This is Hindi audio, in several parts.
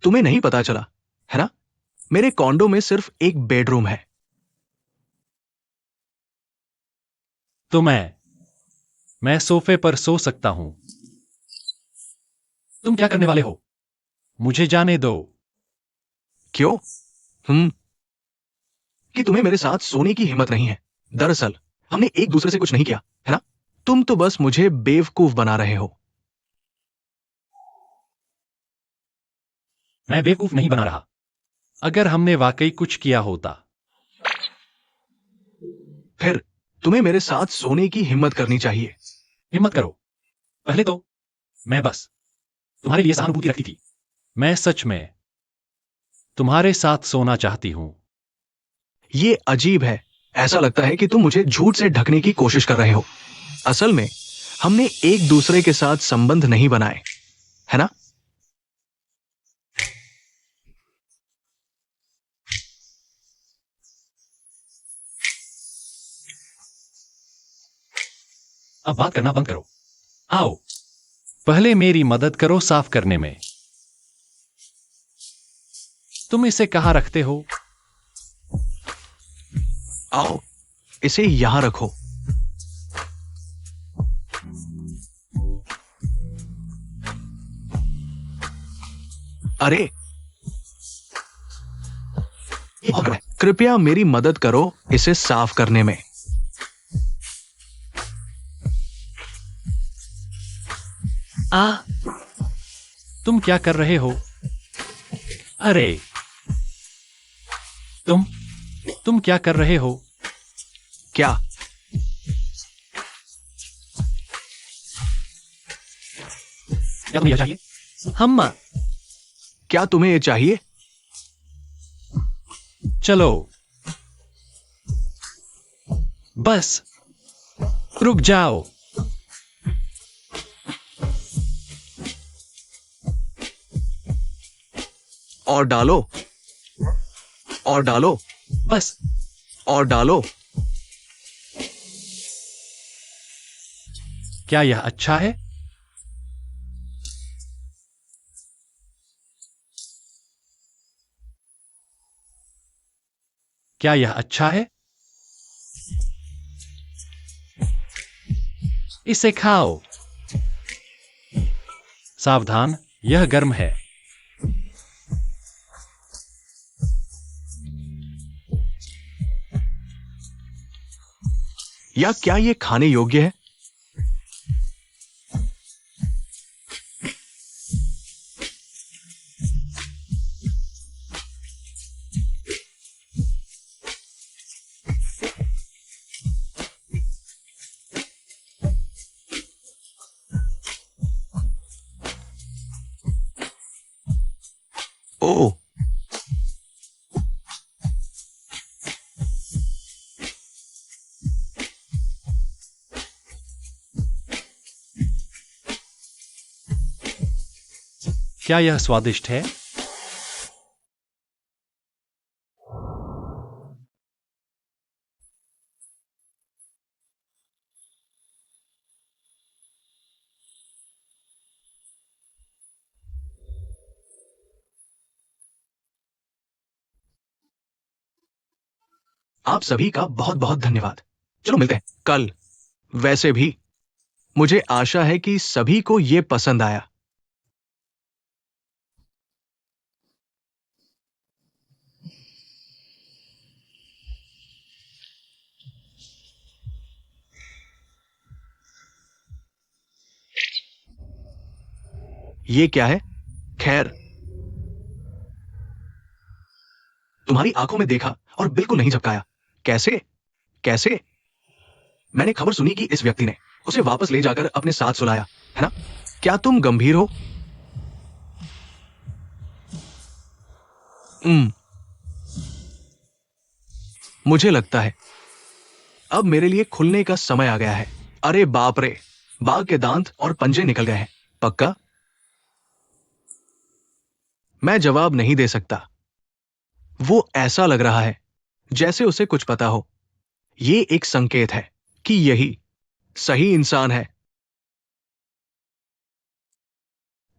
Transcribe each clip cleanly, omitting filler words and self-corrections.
तुम्हें नहीं पता चला, है ना? मेरे कॉन्डो में सिर्फ एक बेडरूम है। तो मैं सोफे पर सो सकता हूं। तुम क्या करने वाले हो? मुझे जाने दो। क्यों? कि तुम्हें मेरे साथ सोने की हिम्मत नहीं है। दरअसल हमने एक दूसरे से कुछ नहीं किया, है ना? तुम तो बस मुझे बेवकूफ बना रहे हो। मैं बेवकूफ नहीं बना रहा। अगर हमने वाकई कुछ किया होता। फिर तुम्हें मेरे साथ सोने की हिम्मत करनी चाहिए। हिम्मत करो। पहले तो मैं बस तुम्हारे लिए सहानुभूति रखती थी। मैं सच में तुम्हारे साथ सोना चाहती हूं। ये अजीब है। ऐसा लगता है कि तुम मुझे झूठ से ढकने की कोशिश कर रहे हो। असल में हमने एक दूसरे के साथ संबंध नहीं बनाए, है ना? अब बात करना बंद करो। आओ, पहले मेरी मदद करो साफ करने में। तुम इसे कहाँ रखते हो? आओ, इसे यहां रखो। अरे, कृपया मेरी मदद करो इसे साफ करने में। तुम क्या कर रहे हो? अरे, तुम क्या कर रहे हो? क्या? क्या तुम्हें यह चाहिए? हम्मा, क्या तुम्हें ये चाहिए? चलो, बस रुक जाओ। और डालो, और डालो, बस और डालो। क्या यह अच्छा है? क्या यह अच्छा है? इसे खाओ। सावधान, यह गर्म है। या क्या ये खाने योग्य है? ओह, क्या यह स्वादिष्ट है? आप सभी का बहुत बहुत धन्यवाद। चलो मिलते हैं कल। वैसे भी मुझे आशा है कि सभी को ये पसंद आया। ये क्या है? खैर, तुम्हारी आंखों में देखा और बिल्कुल नहीं झपकाया। कैसे? कैसे? मैंने खबर सुनी कि इस व्यक्ति ने उसे वापस ले जाकर अपने साथ सुलाया, है ना? क्या तुम गंभीर हो? मुझे लगता है अब मेरे लिए खुलने का समय आ गया है। अरे बाप रे, बाघ के दांत और पंजे निकल गए हैं। पक्का? मैं जवाब नहीं दे सकता। वो ऐसा लग रहा है जैसे उसे कुछ पता हो। ये एक संकेत है कि यही सही इंसान है,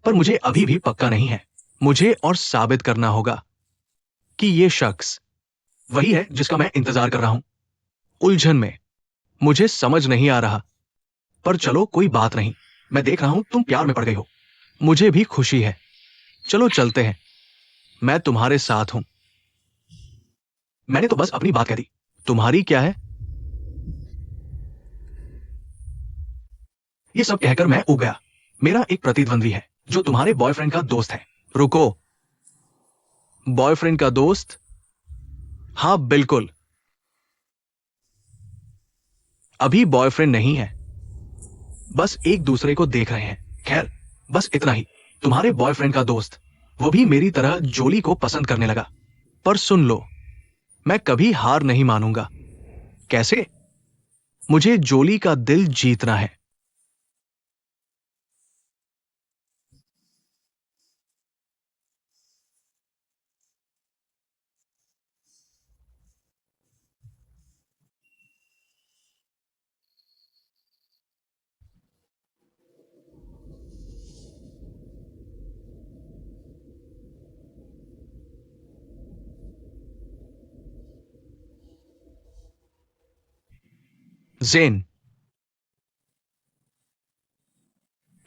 पर मुझे अभी भी पक्का नहीं है। मुझे और साबित करना होगा कि ये शख्स वही है जिसका मैं इंतजार कर रहा हूं। उलझन में मुझे समझ नहीं आ रहा, पर चलो कोई बात नहीं। मैं देख रहा हूं तुम प्यार में पड़ गई हो। मुझे भी खुशी है। चलो चलते हैं, मैं तुम्हारे साथ हूं। मैंने तो बस अपनी बात कह दी, तुम्हारी क्या है? ये सब कहकर मैं ऊब गया। मेरा एक प्रतिद्वंद्वी है जो तुम्हारे बॉयफ्रेंड का दोस्त है। रुको, बॉयफ्रेंड का दोस्त? हाँ बिल्कुल, अभी बॉयफ्रेंड नहीं है, बस एक दूसरे को देख रहे हैं। खैर, बस इतना ही। तुम्हारे बॉयफ्रेंड का दोस्त, वो भी मेरी तरह जोली को पसंद करने लगा। पर सुन लो, मैं कभी हार नहीं मानूंगा। कैसे? मुझे जोली का दिल जीतना है। जेन,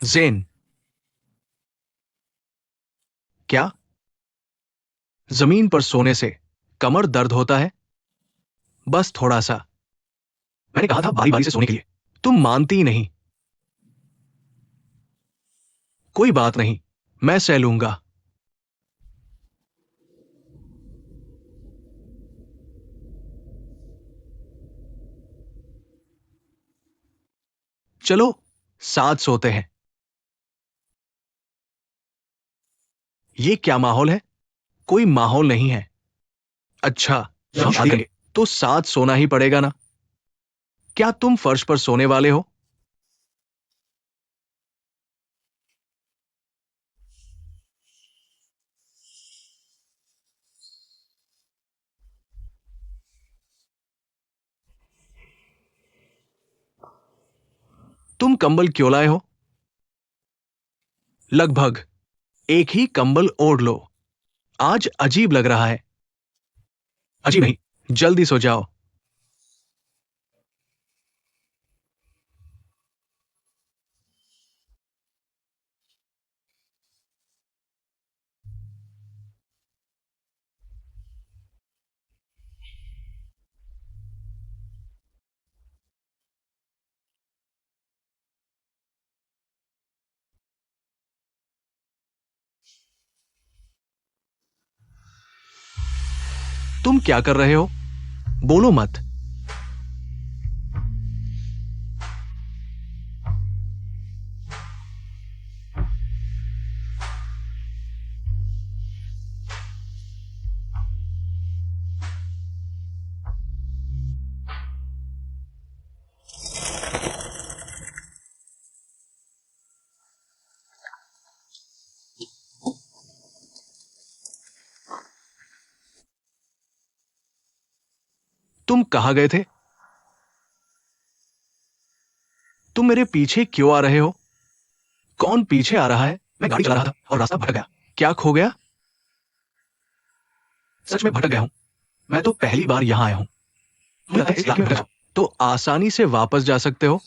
जेन, क्या जमीन पर सोने से कमर दर्द होता है? बस थोड़ा सा। मैंने कहा था बारी बारी से सोने के लिए। तुम मानती ही नहीं। कोई बात नहीं, मैं सह लूंगा। चलो साथ सोते हैं। ये क्या माहौल है? कोई माहौल नहीं है। अच्छा, जब हम शादी करेंगे तो साथ सोना ही पड़ेगा ना? क्या तुम फर्श पर सोने वाले हो? तुम कंबल क्यों लाए हो? लगभग एक ही कंबल ओढ़ लो। आज अजीब लग रहा है। अजीब नहीं, जल्दी सो जाओ। तुम क्या कर रहे हो? बोलो मत। तुम कहां गए थे? तुम मेरे पीछे क्यों आ रहे हो? कौन पीछे आ रहा है? मैं गाड़ी चला रहा था और रास्ता भटक गया। क्या खो गया? सच में भटक गया हूं। मैं तो पहली बार यहां आया हूं। मुझे लगता है इस इलाके में भटक जाओ तो आसानी से वापस जा सकते हो।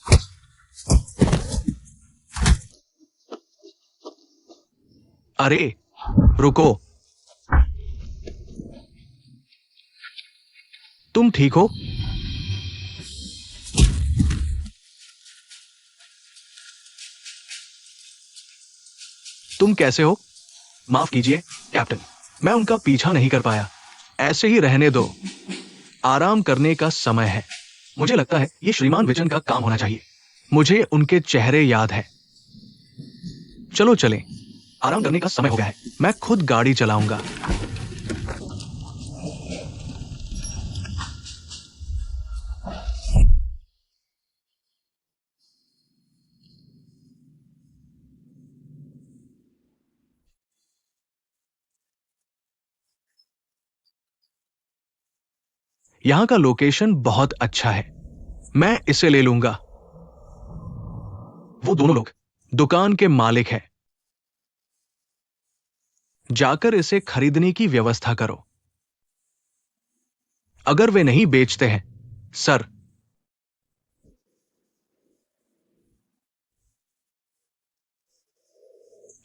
अरे रुको, तुम ठीक हो? तुम कैसे हो? माफ कीजिए कैप्टन, मैं उनका पीछा नहीं कर पाया। ऐसे ही रहने दो, आराम करने का समय है। मुझे लगता है ये श्रीमान विजन का काम होना चाहिए। मुझे उनके चेहरे याद है। चलो चलें, आराम करने का समय हो गया है। मैं खुद गाड़ी चलाऊंगा। यहां का लोकेशन बहुत अच्छा है, मैं इसे ले लूंगा। वो दोनों लोग दुकान के मालिक हैं। जाकर इसे खरीदने की व्यवस्था करो। अगर वे नहीं बेचते हैं, सर,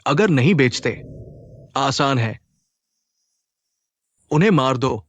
अगर नहीं बेचते, आसान है, उन्हें मार दो।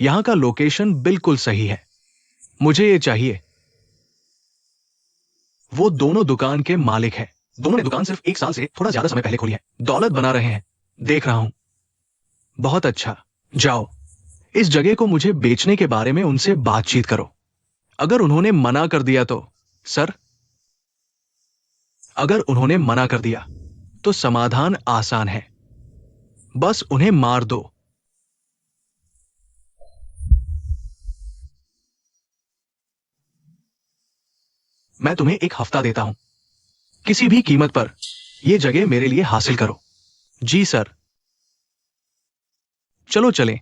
यहां का लोकेशन बिल्कुल सही है, मुझे ये चाहिए। वो दोनों दुकान के मालिक हैं। दोनों ने दुकान सिर्फ 1 साल से थोड़ा ज्यादा समय पहले खोली है। दौलत बना रहे हैं, देख रहा हूं। बहुत अच्छा, जाओ, इस जगह को मुझे बेचने के बारे में उनसे बातचीत करो। अगर उन्होंने मना कर दिया तो, सर, अगर उन्होंने मना कर दिया तो समाधान आसान है, बस उन्हें मार दो। मैं तुम्हें 1 हफ्ता देता हूं, किसी भी कीमत पर यह जगह मेरे लिए हासिल करो। जी सर, चलो चलें।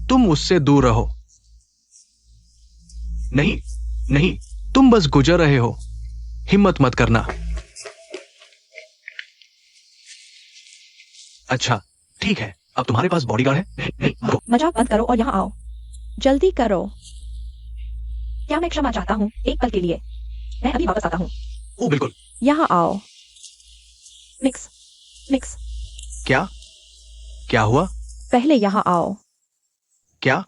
तुम उससे दूर रहो। नहीं, नहीं, तुम बस गुजर रहे हो, हिम्मत मत करना। अच्छा, ठीक है, अब तुम्हारे पास बॉडीगार्ड है? नहीं, मजाक बंद करो और यहाँ आओ, जल्दी करो। क्या मैं क्षमा चाहता हूँ एक पल के लिए? मैं अभी वापस आता हूँ। ओ बिल्कुल। यहाँ आओ। मिक्स मिक्स, क्या क्या हुआ? पहले यहाँ आओ। क्या?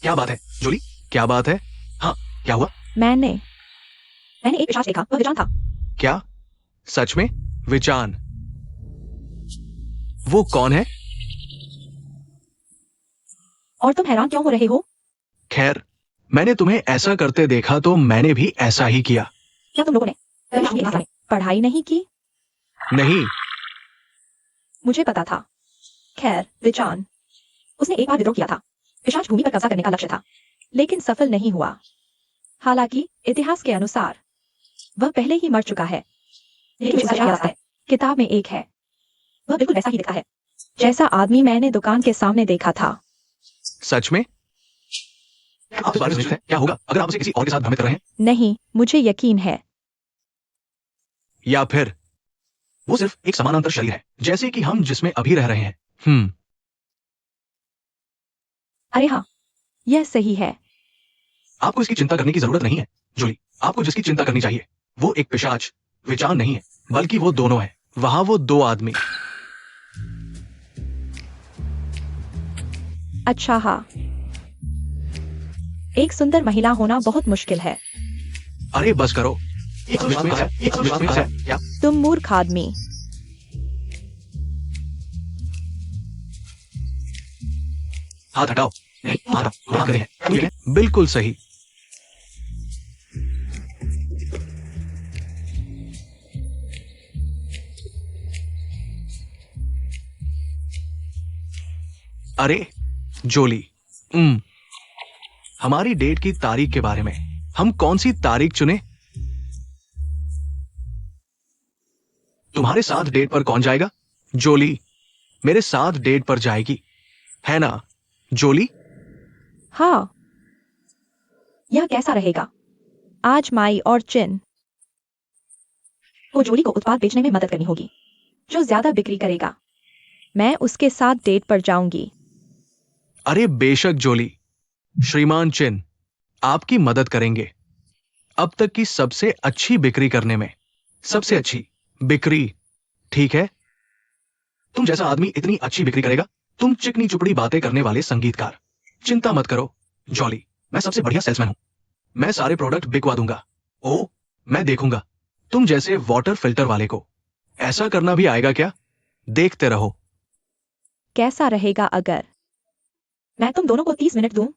क्या बात है जूली, क्या बात है? हाँ, क्या हुआ? मैंने एक पिशाच देखा, वह विजान था। क्या? सच में? विचान? वो कौन है? और तुम हैरान क्यों हो रहे हो? खैर, मैंने तुम्हें ऐसा करते देखा तो मैंने भी ऐसा ही किया। क्या तुम लोगों ने पढ़ाई नहीं की? नहीं। मुझे पता था। खैर, विचान, उसने एक बार विद्रोह किया था। पिशाच भूमि पर कब्जा करने का लक्ष्य था, लेकिन सफल नहीं हुआ। हालांकि इतिहास के अनुसार वह पहले ही मर चुका है। लेकिन उसका रास्ता है, किताब में एक है। वह बिल्कुल वैसा ही दिखता है जैसा आदमी मैंने दुकान के सामने देखा था। सच में? आप इस बारे में सोचते हैं क्या होगा अगर आप उसे किसी और के साथ भ्रमित कर रहे हैं? नहीं, मुझे यकीन है। या फिर वो सिर्फ एक समानांतर शरीर है, जैसे कि हम जिसमें अभी रह रहे हैं। अरे हाँ, यह सही है। आपको इसकी चिंता करने की जरूरत नहीं है जूली। आपको जिसकी चिंता करनी चाहिए वो एक पिशाच, विचार नहीं है, बल्कि वो दोनों है। वहां वो 2 आदमी। अच्छा हाँ, एक सुंदर महिला होना बहुत मुश्किल है। अरे बस करो। एक विश्वास है क्या? तुम मूर्ख आदमी। हाथ हटाओ। हाथ करें। ठीक है, बिल्कुल सही। अरे जोली, हमारी डेट की तारीख के बारे में, हम कौन सी तारीख चुने? तुम्हारे साथ डेट पर कौन जाएगा? जोली मेरे साथ डेट पर जाएगी, है ना जोली? हाँ, यह कैसा रहेगा? आज माई और चिन को जोली को उत्पाद बेचने में मदद करनी होगी, जो ज्यादा बिक्री करेगा। मैं उसके साथ डेट पर जाऊंगी। अरे बेशक जोली, श्रीमान चिन आपकी मदद करेंगे। अब तक की सबसे अच्छी बिक्री करने में, सबसे अच्छी बिक्री, ठीक है? तुम जैसा आदमी इतनी अच्छी बिक्री करेगा? तुम चिकनी चुपड़ी बातें करने वाले संगीतकार। चिंता मत करो जॉली, मैं सबसे बढ़िया सेल्समैन हूं। मैं सारे प्रोडक्ट बिकवा दूंगा। ओ, मैं देखूंगा तुम जैसे वाटर फिल्टर वाले को। ऐसा करना भी आएगा क्या? देखते रहो। कैसा रहेगा अगर मैं तुम दोनों को 30 मिनट दूं?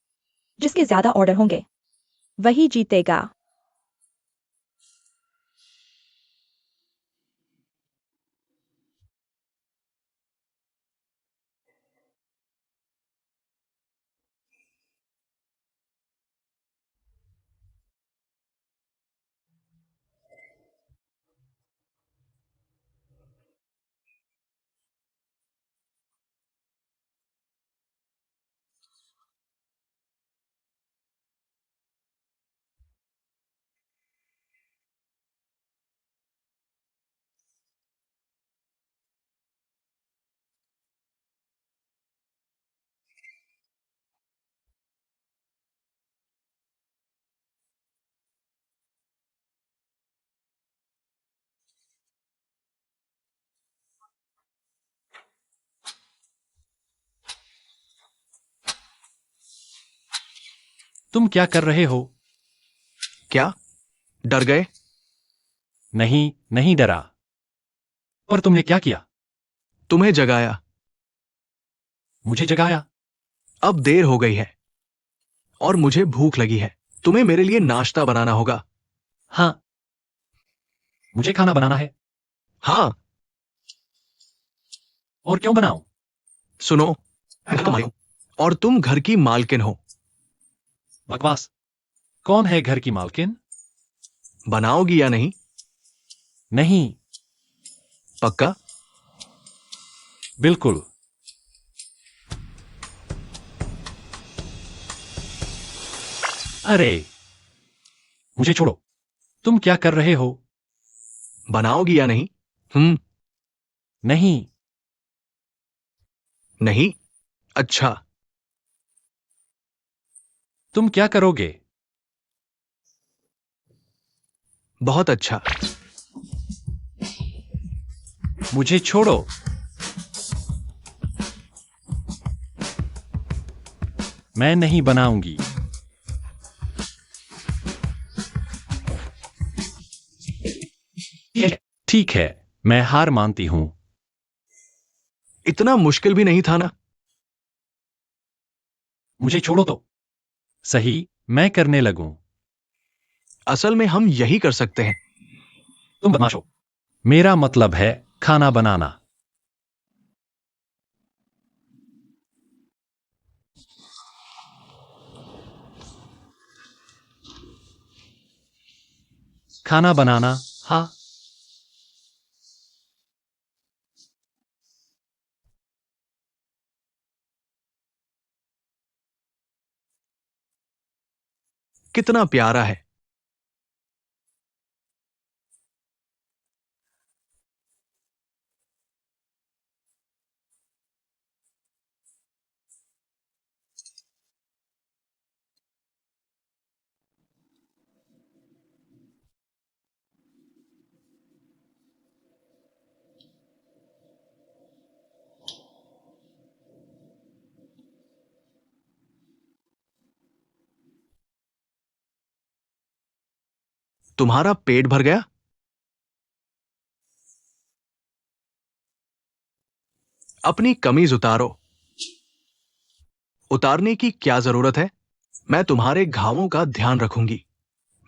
जिसके ज्यादा ऑर्डर होंगे वही जीतेगा। तुम क्या कर रहे हो? क्या डर गए? नहीं, नहीं डरा। पर तुमने क्या किया? तुम्हें जगाया। मुझे जगाया? अब देर हो गई है और मुझे भूख लगी है। तुम्हें मेरे लिए नाश्ता बनाना होगा। हाँ, मुझे खाना बनाना है। हाँ। और क्यों बनाऊं? सुनो, मैं तुम्हारी हूं और तुम घर की मालकिन हो। बकवास। कौन है घर की मालकिन? बनाओगी या नहीं? नहीं। पक्का? बिल्कुल। अरे, मुझे छोड़ो। तुम क्या कर रहे हो? बनाओगी या नहीं? नहीं। नहीं। अच्छा। तुम क्या करोगे? बहुत अच्छा। मुझे छोड़ो। मैं नहीं बनाऊंगी। ठीक है, मैं हार मानती हूं। इतना मुश्किल भी नहीं था ना। मुझे छोड़ो तो सही, मैं करने लगूं। असल में हम यही कर सकते हैं। तुम बदमाश हो। मेरा मतलब है खाना बनाना। खाना बनाना, हाँ। कितना प्यारा है। तुम्हारा पेट भर गया? अपनी कमीज उतारो। उतारने की क्या जरूरत है? मैं तुम्हारे घावों का ध्यान रखूंगी।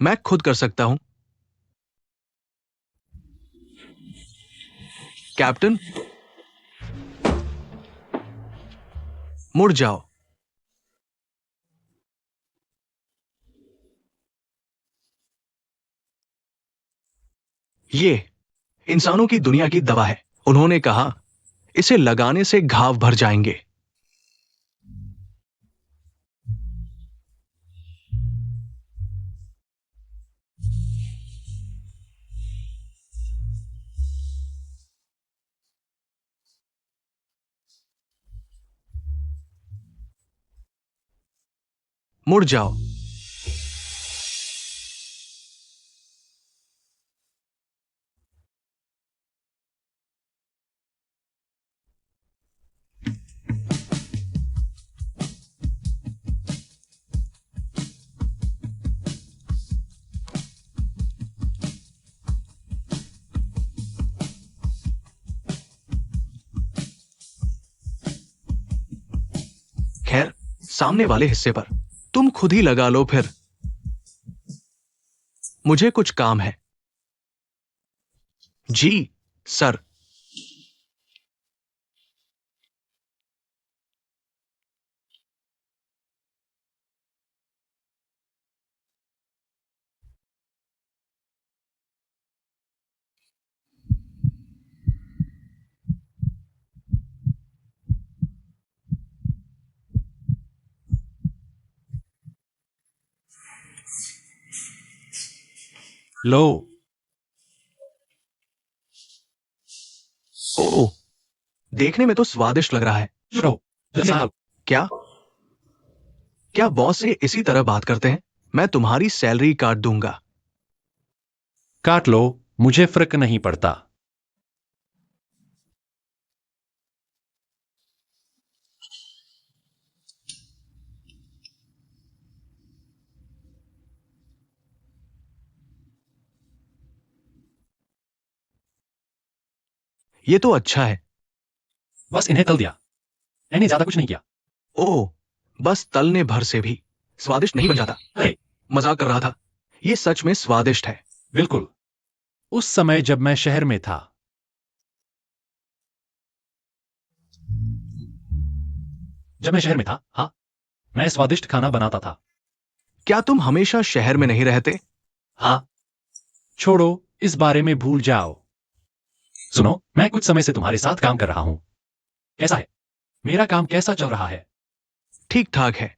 मैं खुद कर सकता हूं। कैप्टन, मुड़ जाओ। ये इंसानों की दुनिया की दवा है। उन्होंने कहा इसे लगाने से घाव भर जाएंगे। मुड़ जाओ। सामने वाले हिस्से पर। तुम खुद ही लगा लो फिर। मुझे कुछ काम है। जी सर। लो। ओ, देखने में तो स्वादिष्ट लग रहा है। शुरू। जल्दी से आओ। क्या क्या बॉस से इसी तरह बात करते हैं? मैं तुम्हारी सैलरी काट दूंगा। काट लो, मुझे फर्क नहीं पड़ता। ये तो अच्छा है। बस इन्हें तल दिया, मैंने ज्यादा कुछ नहीं किया। ओह, बस तलने भर से भी स्वादिष्ट नहीं बन जाता। अरे मजाक कर रहा था। ये सच में स्वादिष्ट है। बिल्कुल। उस समय जब मैं शहर में था, हाँ, मैं स्वादिष्ट खाना बनाता था। क्या तुम हमेशा शहर में नहीं रहते? हाँ। छोड़ो, इस बारे में भूल जाओ। सुनो, मैं कुछ समय से तुम्हारे साथ काम कर रहा हूं। कैसा है? मेरा काम कैसा चल रहा है? ठीक ठाक है।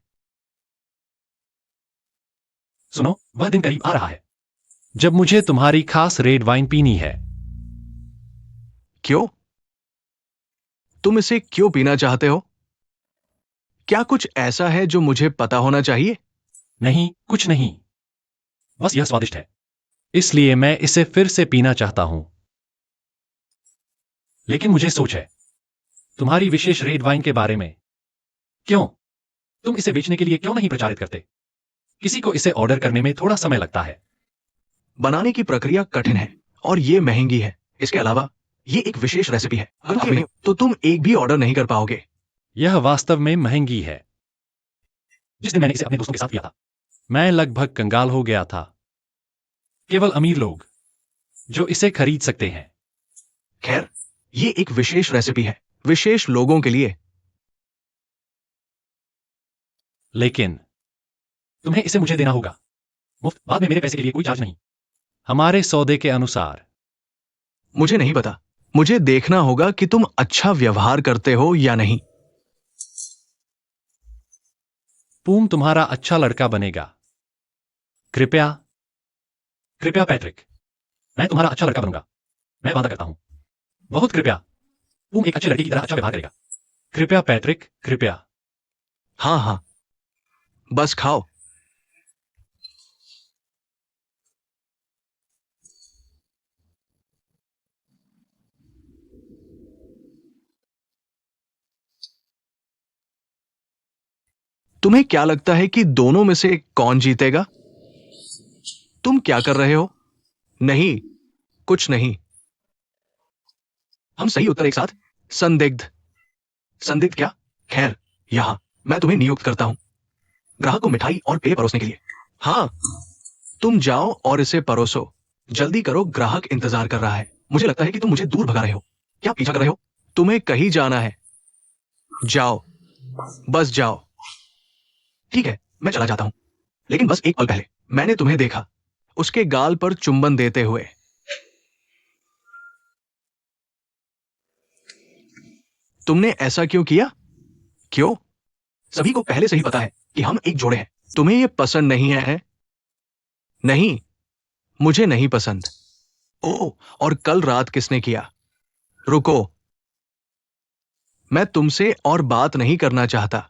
सुनो, वह दिन करीब आ रहा है जब मुझे तुम्हारी खास रेड वाइन पीनी है। क्यों? तुम इसे क्यों पीना चाहते हो? क्या कुछ ऐसा है जो मुझे पता होना चाहिए? नहीं, कुछ नहीं। बस यह स्वादिष्ट है, इसलिए मैं इसे फिर से पीना चाहता हूं। लेकिन मुझे सोच है तुम्हारी विशेष रेड वाइन के बारे में। क्यों? तुम इसे बेचने के लिए क्यों नहीं प्रचारित करते? किसी को इसे ऑर्डर करने में थोड़ा समय लगता है। बनाने की प्रक्रिया कठिन है और ये महंगी है। इसके अलावा ये एक विशेष रेसिपी है। अगर नहीं तो तुम एक भी ऑर्डर नहीं कर पाओगे। यह वास्तव में महंगी है। जिस दिन मैंने इसे अपने दोस्तों के साथ किया था, मैं लगभग कंगाल हो गया था। केवल अमीर लोग जो इसे खरीद सकते हैं। खैर, ये एक विशेष रेसिपी है, विशेष लोगों के लिए। लेकिन तुम्हें इसे मुझे देना होगा, मुफ्त। बाद में मेरे पैसे के लिए कोई चार्ज नहीं। हमारे सौदे के अनुसार। मुझे नहीं पता। मुझे देखना होगा कि तुम अच्छा व्यवहार करते हो या नहीं। पूम तुम्हारा अच्छा लड़का बनेगा। कृपया। कृपया पैट्रिक, मैं तुम्हारा अच्छा लड़का बनूंगा। मैं वादा करता हूं। बहुत कृपया। पूम एक अच्छे लड़के की तरह अच्छा व्यवहार करेगा। कृपया पैट्रिक, कृपया। हाँ हाँ, बस खाओ। तुम्हें क्या लगता है कि दोनों में से कौन जीतेगा? तुम क्या कर रहे हो? नहीं, कुछ नहीं। हम सही उत्तर एक साथ। संदिग्ध। संदिग्ध क्या? खैर, यहां मैं तुम्हें नियुक्त करता हूं ग्राहक को मिठाई और पेय परोसने के लिए। हाँ, तुम जाओ और इसे परोसो। जल्दी करो, ग्राहक इंतजार कर रहा है। मुझे लगता है कि तुम मुझे दूर भगा रहे हो। क्या पीछा कर रहे हो? तुम्हें कहीं जाना है। जाओ, बस जाओ। ठीक है, मैं चला जाता हूं। लेकिन बस एक पल पहले मैंने तुम्हें देखा, उसके गाल पर चुंबन देते हुए। तुमने ऐसा क्यों किया? क्यों? सभी को पहले से ही पता है कि हम एक जोड़े हैं। तुम्हें यह पसंद नहीं है? नहीं, मुझे नहीं पसंद। ओह, और कल रात किसने किया? रुको, मैं तुमसे और बात नहीं करना चाहता।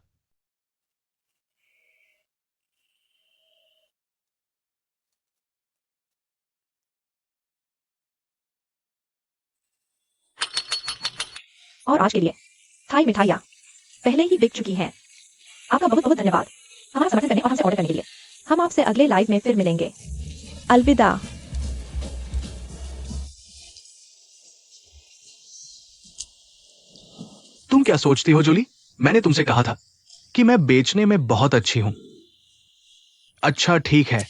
और आज के लिए थाई मिठाइयाँ पहले ही बिक चुकी हैं। आपका बहुत बहुत धन्यवाद हमारा समर्थन करने और हमसे ऑर्डर करने के लिए। हम आपसे अगले लाइव में फिर मिलेंगे। अलविदा। तुम क्या सोचती हो जूली? मैंने तुमसे कहा था कि मैं बेचने में बहुत अच्छी हूं। अच्छा ठीक है,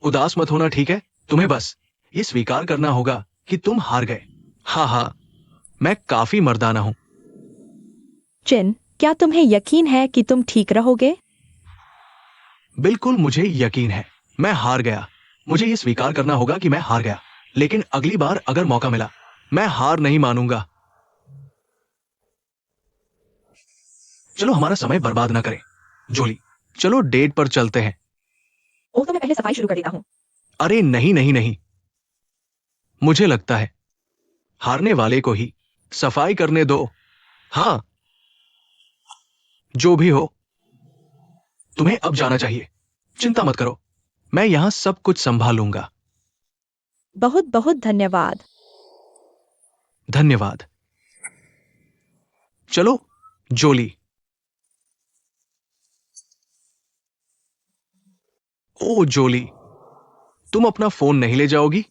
उदास मत होना, ठीक है? तुम्हें बस ये स्वीकार करना होगा कि तुम हार गए। हाँ हाँ, मैं काफी मर्दाना हूं। चिन, क्या तुम्हें यकीन है कि तुम ठीक रहोगे? बिल्कुल, मुझे यकीन है। मैं हार गया। मुझे ये स्वीकार करना होगा कि मैं हार गया, लेकिन अगली बार अगर मौका मिला, मैं हार नहीं मानूंगा। चलो हमारा समय बर्बाद ना करें। जोली, चलो डेट पर चलते हैं। ओह, तो मैं पहले सफाई शुरू कर देता हूँ। अरे नहीं नहीं नहीं, मुझे लगता है हारने वाले को ही सफाई करने दो। हाँ, जो भी हो, तुम्हें अब जाना चाहिए। चिंता मत करो, मैं यहां सब कुछ संभाल लूंगा। बहुत बहुत धन्यवाद। धन्यवाद। चलो जोली। ओ जोली, तुम अपना फोन नहीं ले जाओगी?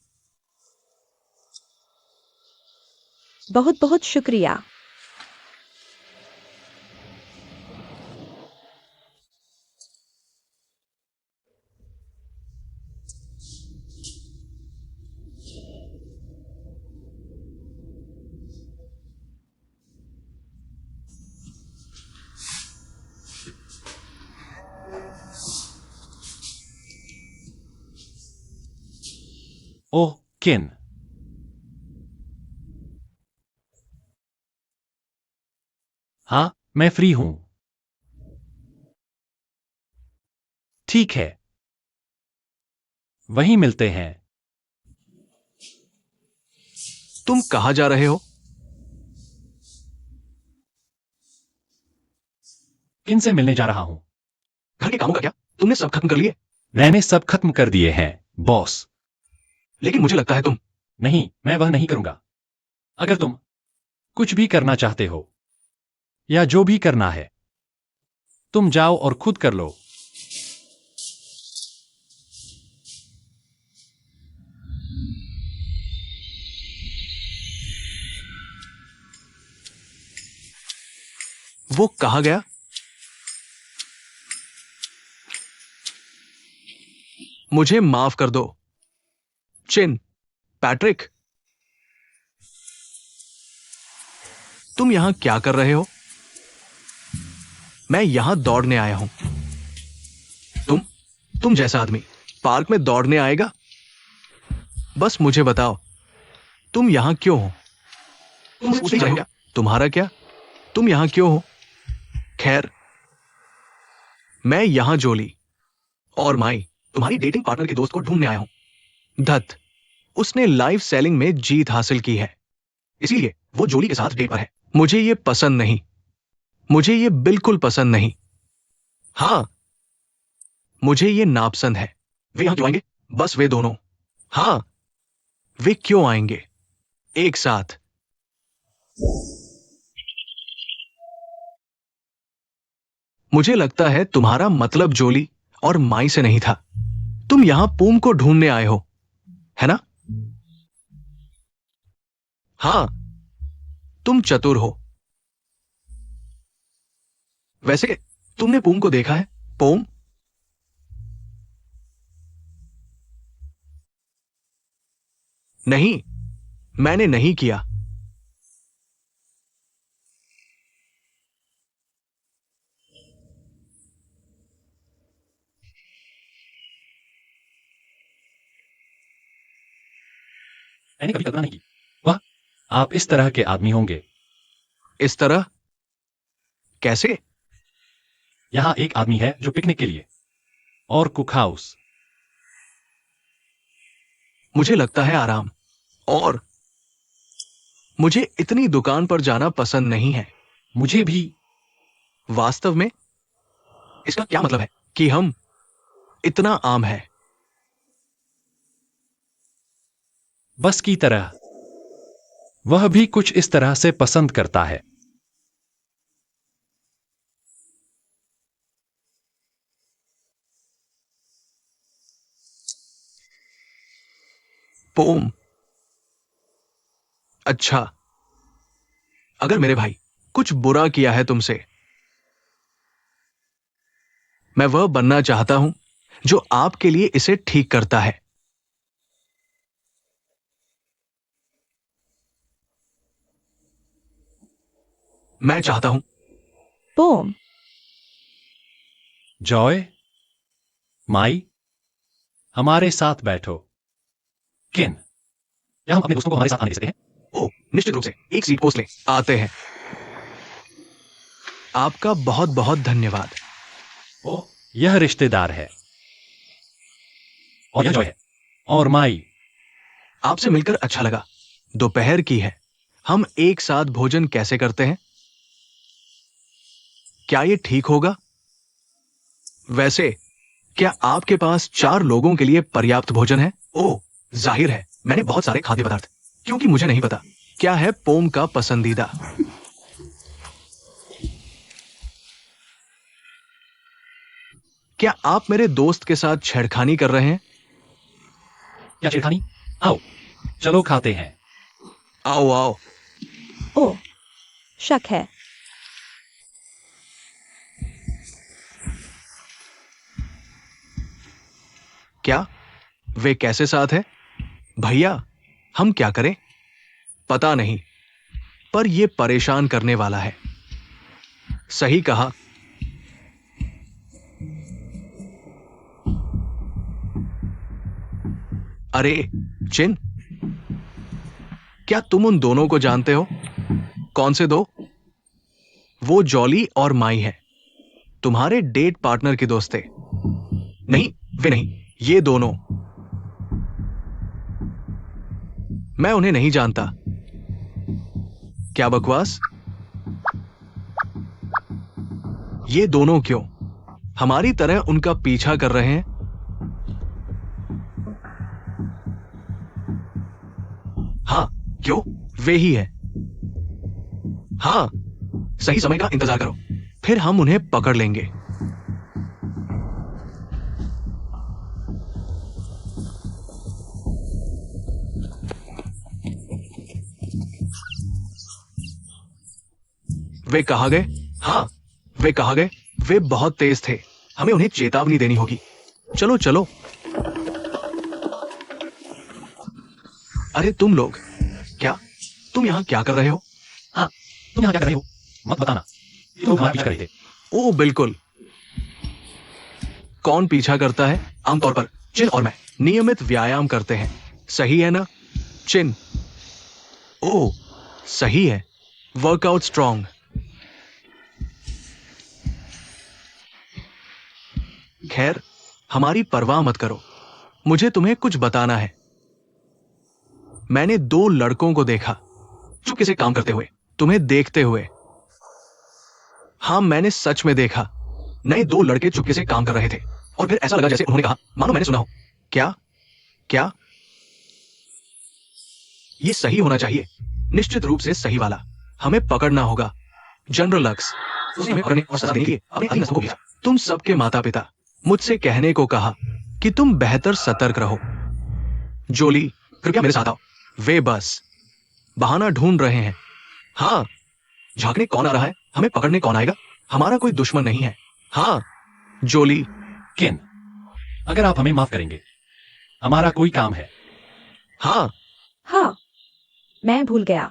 बहुत बहुत शुक्रिया। ओह किन, हाँ मैं फ्री हूं। ठीक है, वहीं मिलते हैं। तुम कहां जा रहे हो? किन से मिलने जा रहा हूं। घर के कामों का क्या तुमने सब खत्म कर लिए? मैंने सब खत्म कर दिए हैं बॉस। लेकिन मुझे लगता है तुम। नहीं, मैं वह नहीं करूंगा। अगर तुम कुछ भी करना चाहते हो या जो भी करना है, तुम जाओ और खुद कर लो। वो कहा गया? मुझे माफ कर दो चिन। पैट्रिक, तुम यहां क्या कर रहे हो? मैं यहां दौड़ने आया हूं। तुम तुम जैसा आदमी पार्क में दौड़ने आएगा? बस मुझे बताओ, तुम यहां क्यों हो? तुम उसे ही क्या? तुम्हारा क्या? तुम यहां क्यों हो? खैर, मैं यहां जोली और माई, तुम्हारी डेटिंग पार्टनर के दोस्त को ढूंढने आया हूं। धत, उसने लाइव सेलिंग में जीत हासिल की है, इसीलिए वो जोली के साथ डेट पर है। मुझे ये पसंद नहीं। मुझे ये बिल्कुल पसंद नहीं। हाँ, मुझे ये नापसंद है। वे यहां क्यों आएंगे? बस वे दोनों। हाँ, वे क्यों आएंगे एक साथ? मुझे लगता है तुम्हारा मतलब जोली और माई से नहीं था। तुम यहां पूम को ढूंढने आए हो, है ना? हाँ, तुम चतुर हो। वैसे तुमने पूम को देखा है? पोम, नहीं, मैंने नहीं किया। मैंने कभी कल्पना नहीं की वह आप इस तरह के आदमी होंगे। इस तरह कैसे? यहां एक आदमी है जो पिकनिक के लिए और कुक हाउस। मुझे लगता है आराम, और मुझे इतनी दुकान पर जाना पसंद नहीं है। मुझे भी। वास्तव में इसका क्या मतलब है कि हम इतना आम है? बस की तरह वह भी कुछ इस तरह से पसंद करता है। पोम, अच्छा, अगर मेरे भाई कुछ बुरा किया है तुमसे, मैं वह बनना चाहता हूं जो आपके लिए इसे ठीक करता है। मैं चाहता हूं। बोम, जॉय, माई, हमारे साथ बैठो। किन, क्या हम अपने दोस्तों को हमारे साथ आने दे सकते हैं? ओ, निश्चित रूप से। एक सीट पोस्ट ले आते हैं। आपका बहुत बहुत धन्यवाद। ओ, यह रिश्तेदार है। और यह जॉय है। और माई। आपसे मिलकर अच्छा लगा। दोपहर की है। हम एक साथ भोजन कैसे करते हैं? क्या ये ठीक होगा? वैसे क्या आपके पास 4 लोगों के लिए पर्याप्त भोजन है? ओह, जाहिर है मैंने बहुत सारे खाद्य पदार्थ, क्योंकि मुझे नहीं पता क्या है पोम का पसंदीदा। क्या आप मेरे दोस्त के साथ छेड़खानी कर रहे हैं? क्या छेड़खानी? आओ, चलो खाते हैं। आओ आओ। ओ, शक है। क्या वे कैसे साथ है? भैया, हम क्या करें? पता नहीं, पर यह परेशान करने वाला है। सही कहा। अरे चिन, क्या तुम उन दोनों को जानते हो? कौन से दो? वो जॉली और माई है, तुम्हारे डेट पार्टनर के दोस्त थे। नहीं, वे नहीं, ये दोनों। मैं उन्हें नहीं जानता। क्या बकवास? ये दोनों क्यों हमारी तरह उनका पीछा कर रहे हैं? हाँ, क्यों? वे ही है। हाँ, सही समय का इंतजार करो, फिर हम उन्हें पकड़ लेंगे। वे कहाँ गए? हाँ, वे कहाँ गए? वे बहुत तेज थे, हमें उन्हें चेतावनी देनी होगी। चलो चलो। अरे तुम लोग, क्या तुम यहां क्या कर रहे हो? हाँ, तुम यहाँ क्या कर रहे हो? मत बताना। ये लोग हमारा पीछा कर रहे थे। ओ बिल्कुल। कौन पीछा करता है? आमतौर पर चिन और मैं नियमित व्यायाम करते हैं, सही है ना चिन? ओ, सही है। Workout strong. खैर, हमारी परवाह मत करो, मुझे तुम्हें कुछ बताना है। मैंने 2 लड़कों को देखा, चुपके से काम करते हुए, तुम्हें देखते हुए। हाँ, मैंने सच में देखा। नए 2 लड़के चुपके से काम कर रहे थे, और फिर ऐसा लगा जैसे उन्होंने कहा मानो मैंने सुना हो। क्या? क्या? ये सही होना चाहिए, निश्चित रूप से सही वाला। हमें पकड़ना होगा। जनरल लक्स, उसने हमें पकड़ने और सजा देने के लिए अपनी आधी नस्ल को भेजा। तुम सबके माता पिता मुझसे कहने को कहा कि तुम बेहतर सतर्क रहो। जोली, कृपया मेरे साथ आओ। वे बस बहाना ढूंढ रहे हैं। हाँ, झांकने कौन आ रहा है? हमें पकड़ने कौन आएगा? हमारा कोई दुश्मन नहीं है। हाँ, जोली। किन, अगर आप हमें माफ करेंगे, हमारा कोई काम है। हाँ, हाँ, मैं भूल गया।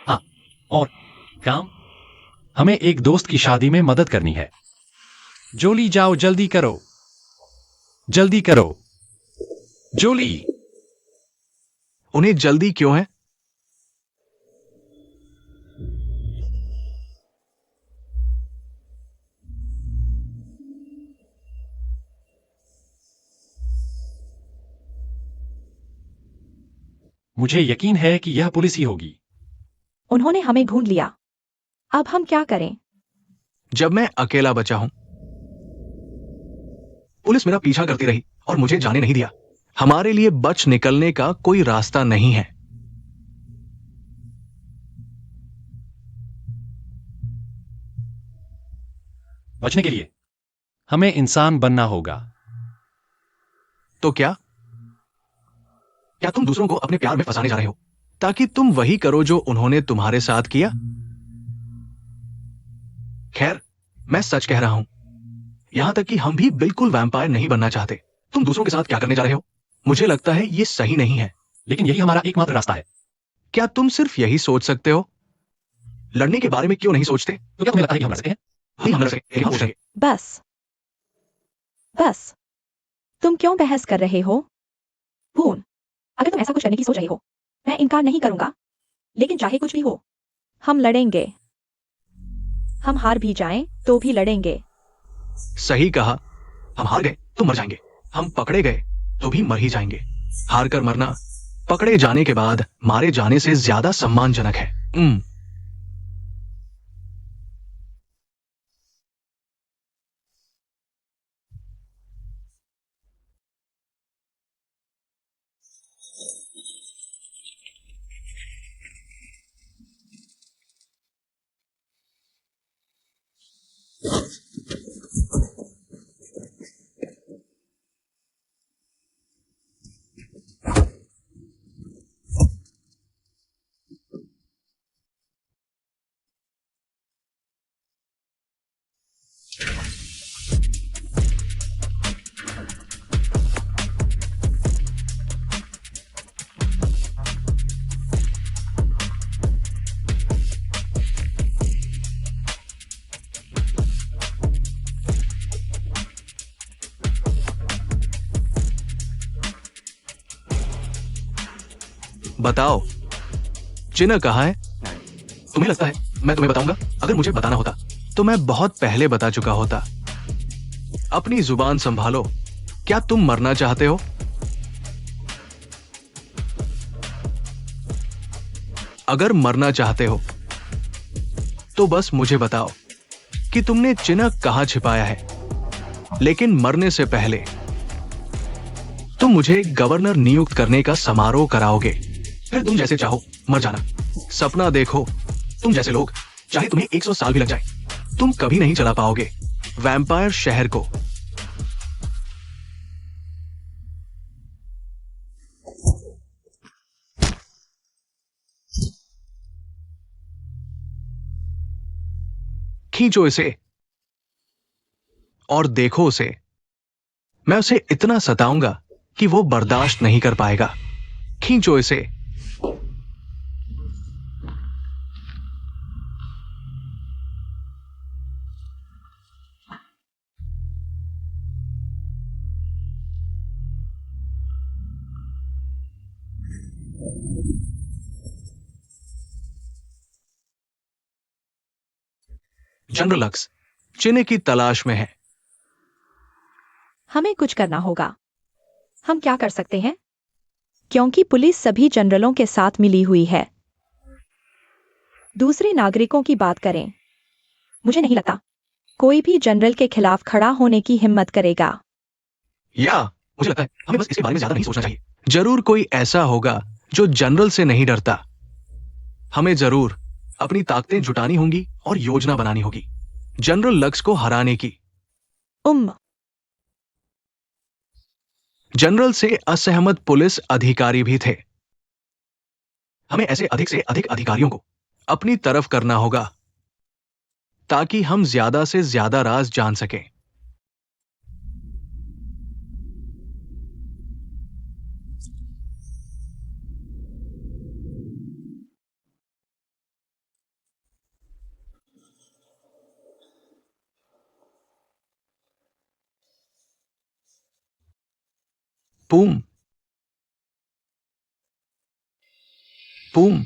हाँ, और काम? हमें एक दोस्त की शादी में मदद करनी है। जोली, जाओ, जल्दी करो, जल्दी करो। जोली। उन्हें जल्दी क्यों है? मुझे यकीन है कि यह पुलिस ही होगी। उन्होंने हमें ढूंढ लिया। अब हम क्या करें? जब मैं अकेला बचा हूं, पुलिस मेरा पीछा करती रही और मुझे जाने नहीं दिया। हमारे लिए बच निकलने का कोई रास्ता नहीं है। बचने के लिए हमें इंसान बनना होगा। तो क्या? क्या तुम दूसरों को अपने प्यार में फंसाने जा रहे हो, ताकि तुम वही करो जो उन्होंने तुम्हारे साथ किया? खैर, मैं सच कह रहा हूं, यहाँ तक कि हम भी बिल्कुल वैम्पायर नहीं बनना चाहते। तुम दूसरों के साथ क्या करने जा रहे हो? मुझे लगता है ये सही नहीं है। लेकिन यही हमारा एकमात्र रास्ता है। क्या तुम सिर्फ यही सोच सकते हो? लड़ने के बारे में क्यों नहीं सोचते? तो क्या तुम्हें लगता है कि हम लड़ सकते हैं? नहीं, हम लड़ सकते हैं, हम उठेंगे। बस बस तुम क्यों बहस कर रहे हो? पून, अगर तुम ऐसा कुछ करने की सोच रहे हो, मैं इनकार नहीं करूंगा, लेकिन चाहे कुछ भी हो, हम लड़ेंगे। हम हार भी जाएं तो भी लड़ेंगे। सही कहा। हम हार गए तो मर जाएंगे, हम पकड़े गए तो भी मर ही जाएंगे। हार कर मरना पकड़े जाने के बाद मारे जाने से ज्यादा सम्मानजनक है। बताओ, चिन्ह कहाँ है? तुम्हें लगता है मैं तुम्हें बताऊंगा? अगर मुझे बताना होता तो मैं बहुत पहले बता चुका होता। अपनी जुबान संभालो। क्या तुम मरना चाहते हो? अगर मरना चाहते हो तो बस मुझे बताओ कि तुमने चिन्ह कहां छिपाया है। लेकिन मरने से पहले तुम मुझे गवर्नर नियुक्त करने का समारोह कराओगे। फिर तुम जैसे चाहो मर जाना। सपना देखो, तुम जैसे लोग, चाहे तुम्हें 100 साल भी लग जाए, तुम कभी नहीं चला पाओगे वैम्पायर शहर को। खींचो इसे और देखो उसे। मैं उसे इतना सताऊंगा कि वो बर्दाश्त नहीं कर पाएगा। खींचो इसे। जनरल लक्स चिन्ह की तलाश में है। हमें कुछ करना होगा। हम क्या कर सकते हैं? क्योंकि पुलिस सभी जनरलों के साथ मिली हुई है। दूसरे नागरिकों की बात करें। मुझे नहीं लगता कोई भी जनरल के खिलाफ खड़ा होने की हिम्मत करेगा। या मुझे लगता है हमें बस इसके बारे में ज्यादा नहीं सोचना चाहिए। जरूर कोई ऐसा होगा जो जनरल से नहीं डरता। हमें जरूर अपनी ताकतें जुटानी होंगी और योजना बनानी होगी जनरल लक्स को हराने की। जनरल से असहमत पुलिस अधिकारी भी थे। हमें ऐसे अधिक से अधिक अधिकारियों को अपनी तरफ करना होगा ताकि हम ज्यादा से ज्यादा राज जान सकें। पूम, पूम,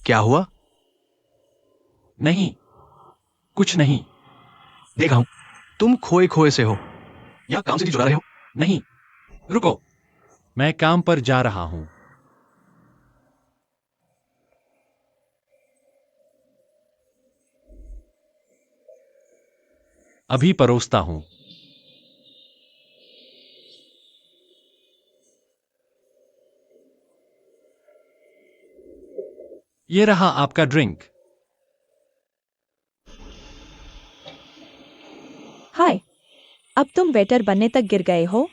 क्या हुआ? नहीं, कुछ नहीं। देखा हूं तुम खोए खोए से हो या काम से जुड़ा रहे हो। नहीं, रुको, मैं काम पर जा रहा हूं। अभी परोसता हूं। ये रहा आपका ड्रिंक। हाय, अब तुम वेटर बनने तक गिर गए हो?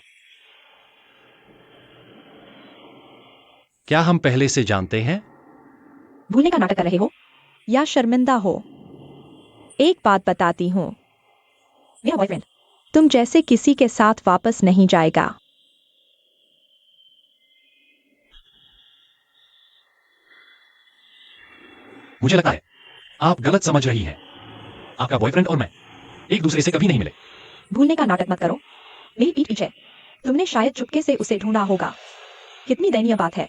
क्या हम पहले से जानते हैं? भूलने का नाटक कर रहे हो या शर्मिंदा हो? एक बात बताती हूँ, मेरा बॉयफ्रेंड तुम जैसे किसी के साथ वापस नहीं जाएगा। मुझे लगता है आप गलत समझ रही हैं। आपका बॉयफ्रेंड और मैं एक दूसरे से कभी नहीं मिले। भूलने का नाटक मत करो। मेरी पीठ पीछे तुमने शायद चुपके से उसे ढूंढा होगा। कितनी दयनीय बात है।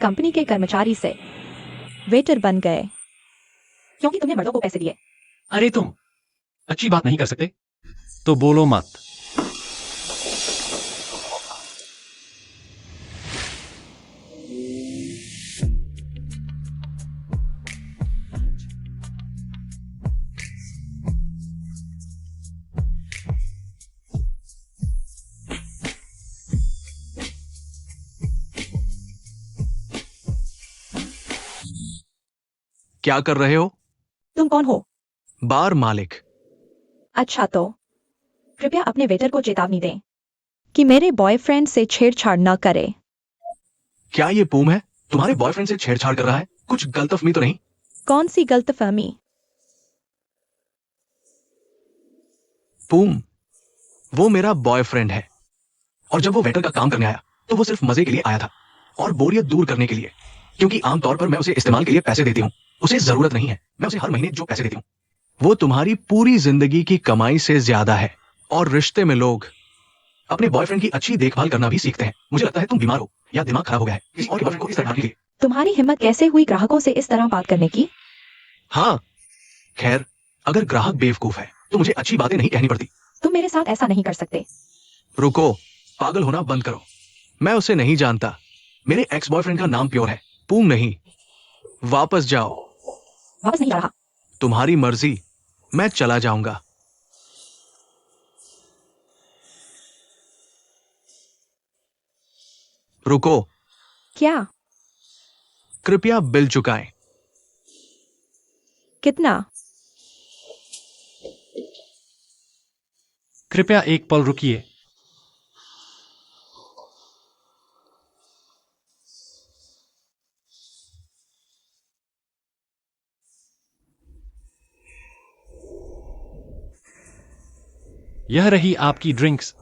कंपनी के कर्मचारी से वेटर बन गए क्योंकि तुमने मर्दों को पैसे दिए। अरे तुम अच्छी बात नहीं कर सकते तो बोलो मत। क्या कर रहे हो? तुम कौन हो? बार मालिक। अच्छा तो कृपया अपने वेटर को चेतावनी दें कि मेरे बॉयफ्रेंड से छेड़छाड़ न करे। क्या ये पूम है? तुम्हारे बॉयफ्रेंड से छेड़छाड़ कर रहा है? कुछ गलतफहमी तो नहीं? कौन सी गलतफहमी? पूम, वो मेरा बॉयफ्रेंड है। और जब वो वेटर का काम करने आया तो वो सिर्फ मजे के लिए आया था और बोरियत दूर करने के लिए, क्योंकि आमतौर पर मैं उसे इस्तेमाल के लिए पैसे देती हूँ। उसे जरूरत नहीं है, मैं उसे हर महीने जो पैसे देती हूँ वो तुम्हारी पूरी जिंदगी की कमाई से ज्यादा है। और रिश्ते में लोग अपने बॉयफ्रेंड की अच्छी देखभाल करना भी सीखते हैं। मुझे लगता है तुम बीमार हो या दिमाग खराब हो गया है किसी और के बॉयफ्रेंड को इस तरह डांटने के लिए। तुम्हारी हिम्मत कैसे हुई ग्राहकों से इस तरह बात करने की? हाँ, खैर, अगर ग्राहक बेवकूफ है तो मुझे अच्छी बातें नहीं कहनी पड़ती। तुम मेरे साथ ऐसा नहीं कर सकते। रुको, पागल होना बंद करो। मैं उसे नहीं जानता। मेरे एक्स बॉयफ्रेंड का नाम प्योर है, पूम नहीं। वापस जाओ। वापस नहीं जा रहा। तुम्हारी मर्जी, मैं चला जाऊंगा। रुको, क्या? कृपया बिल चुकाएं। कितना? कृपया एक पल रुकिए। यह रही आपकी ड्रिंक्स।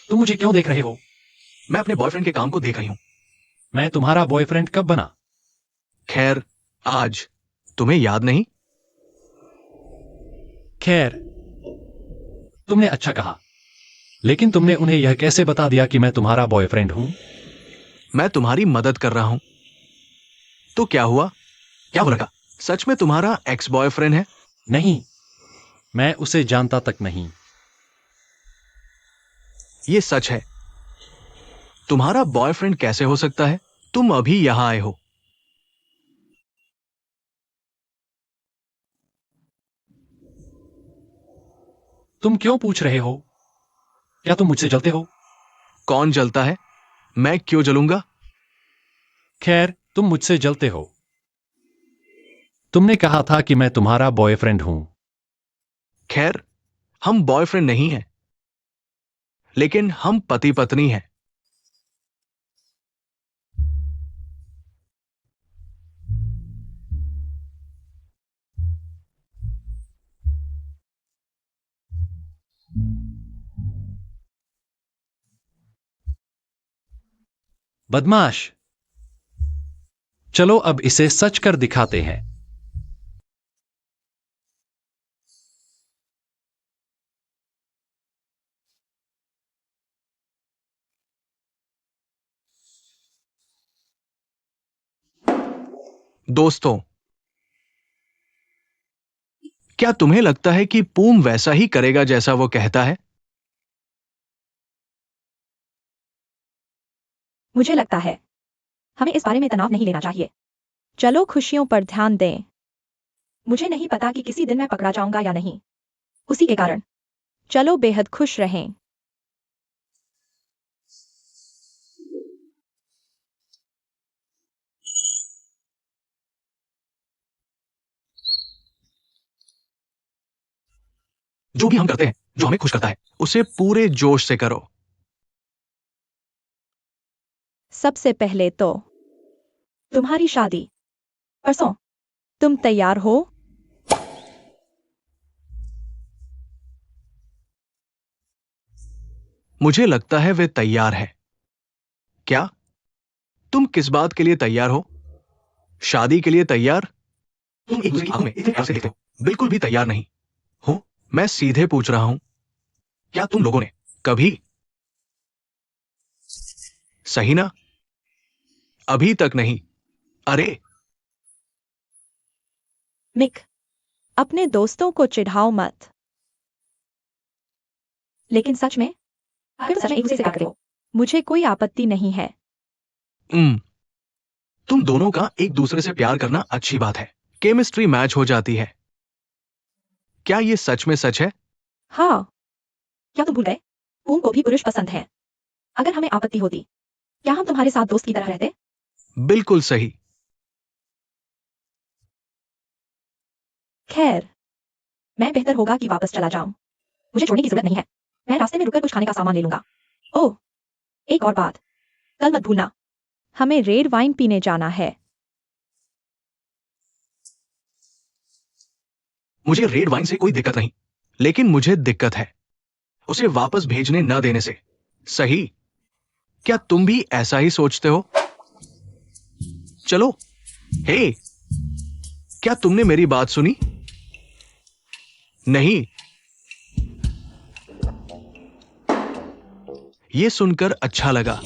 तुम मुझे क्यों देख रहे हो? मैं अपने बॉयफ्रेंड के काम को देख रही हूं। मैं तुम्हारा बॉयफ्रेंड कब बना? खैर, आज। तुम्हें याद नहीं? खैर, तुमने अच्छा कहा, लेकिन तुमने उन्हें यह कैसे बता दिया कि मैं तुम्हारा बॉयफ्रेंड हूं? मैं तुम्हारी मदद कर रहा हूं। तो क्या हुआ? क्या वो लड़का सच में तुम्हारा एक्स बॉयफ्रेंड है? नहीं, मैं उसे जानता तक नहीं। ये सच है। तुम्हारा बॉयफ्रेंड कैसे हो सकता है? तुम अभी यहां आए हो। तुम क्यों पूछ रहे हो? क्या तुम मुझसे जलते हो? कौन जलता है? मैं क्यों जलूंगा? खैर, तुम मुझसे जलते हो। तुमने कहा था कि मैं तुम्हारा बॉयफ्रेंड हूं। खैर, हम बॉयफ्रेंड नहीं हैं, लेकिन हम पति पत्नी हैं। बदमाश। चलो अब इसे सच कर दिखाते हैं। दोस्तों, क्या तुम्हें लगता है कि पूम वैसा ही करेगा जैसा वो कहता है? मुझे लगता है हमें इस बारे में तनाव नहीं लेना चाहिए। चलो खुशियों पर ध्यान दें। मुझे नहीं पता कि किसी दिन मैं पकड़ा जाऊंगा या नहीं, उसी के कारण चलो बेहद खुश रहें। जो भी हम करते हैं, जो हमें खुश करता है, उसे पूरे जोश से करो। सबसे पहले तो तुम्हारी शादी परसों। तुम तैयार हो? मुझे लगता है वे तैयार है। क्या? तुम किस बात के लिए तैयार हो? शादी के लिए तैयार? तुम एक दूसरे की आंखों में इतने प्यार से देखते हो, बिल्कुल भी तैयार नहीं हो। मैं सीधे पूछ रहा हूं, क्या तुम लोगों ने कभी? सही ना? अभी तक नहीं। अरे मिक, अपने दोस्तों को चिढ़ाओ मत। लेकिन सच में, अगर तुम सच में एक दूसरे से प्यार करते हो, मुझे कोई आपत्ति नहीं है। उम, तुम दोनों का एक दूसरे से प्यार करना अच्छी बात है। केमिस्ट्री मैच हो जाती है। क्या ये सच में सच है? हाँ, क्या तुम भूल गए? पूम को भी पुरुष पसंद है। अगर हमें आपत्ति होती, क्या हम तुम्हारे साथ दोस्त की तरह रहते? बिल्कुल सही। खैर, मैं बेहतर होगा कि वापस चला जाऊं। मुझे छोड़ने की जरूरत नहीं है। मैं रास्ते में रुककर कुछ खाने का सामान ले लूंगा। ओह, एक और बात, कल मत भूलना, हमें रेड वाइन पीने जाना है। मुझे रेड वाइन से कोई दिक्कत नहीं, लेकिन मुझे दिक्कत है उसे वापस भेजने न देने से। सही? क्या तुम भी ऐसा ही सोचते हो? चलो। हे, क्या तुमने मेरी बात सुनी? नहीं। ये सुनकर अच्छा लगा।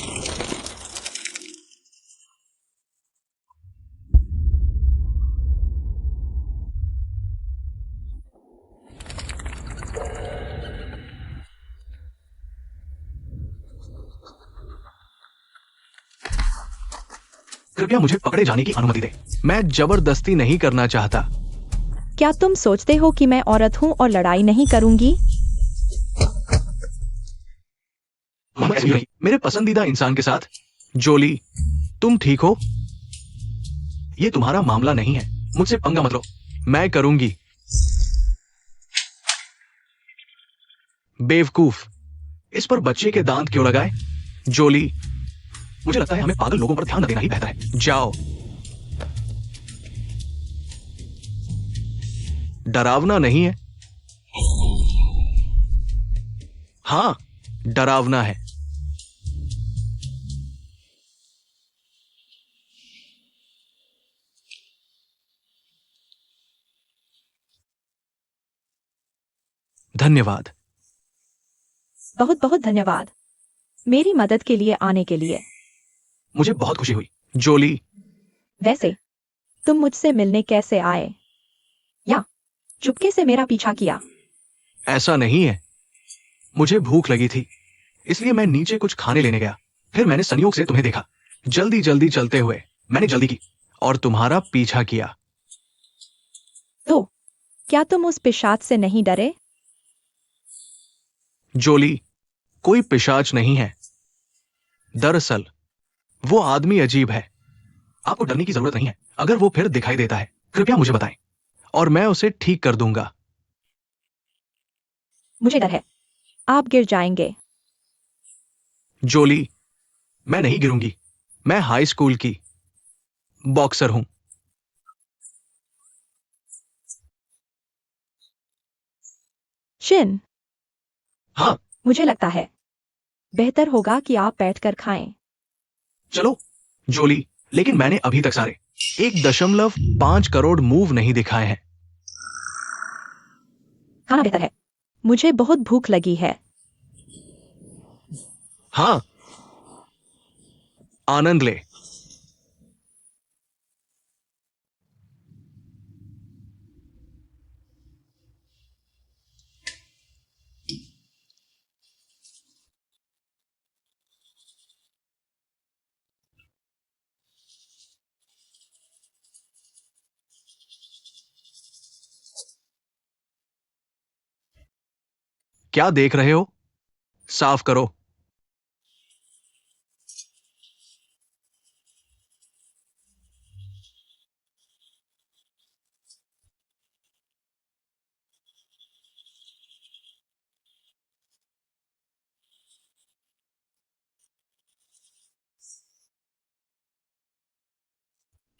कृपया मुझे पकड़े जाने की अनुमति दे। मैं जबरदस्ती नहीं करना चाहता। क्या तुम सोचते हो कि मैं औरत हूं और लड़ाई नहीं करूंगी? मोहम्मद ऐसे ही रही, मेरे पसंदीदा इंसान के साथ। जोली, तुम ठीक हो? ये तुम्हारा मामला नहीं है। मुझसे पंगा मत लो। मैं करूंगी। बेवकूफ, इस पर बच्चे के दांत क्यों लगाए? जोली, मुझे लगता है हमें पागल लोगों पर ध्यान न देना ही बेहतर है। जाओ। डरावना नहीं है। हाँ, डरावना है। धन्यवाद। बहुत बहुत धन्यवाद, मेरी मदद के लिए आने के लिए। मुझे बहुत खुशी हुई। जोली, वैसे, तुम मुझसे मिलने कैसे आए? या चुपके से मेरा पीछा किया? ऐसा नहीं है। मुझे भूख लगी थी, इसलिए मैं नीचे कुछ खाने लेने गया। फिर मैंने संयोग से तुम्हें देखा। जल्दी जल्दी चलते हुए मैंने जल्दी की और तुम्हारा पीछा किया। तो क्या तुम उस पिशाच से नहीं डरे? जोली, कोई पिशाच नहीं है। दरअसल वो आदमी अजीब है। आपको डरने की जरूरत नहीं है। अगर वो फिर दिखाई देता है, कृपया मुझे बताएं और मैं उसे ठीक कर दूंगा। मुझे डर है, आप गिर जाएंगे। जोली, मैं नहीं गिरूंगी। मैं हाई स्कूल की बॉक्सर हूं। शिन, हाँ, मुझे लगता है बेहतर होगा कि आप बैठकर खाएं। चलो। जोली, लेकिन मैंने अभी तक सारे 1.5 करोड़ मूव नहीं दिखाए हैं। खाना बेहतर है, मुझे बहुत भूख लगी है। हाँ, आनंद ले। क्या देख रहे हो? साफ करो।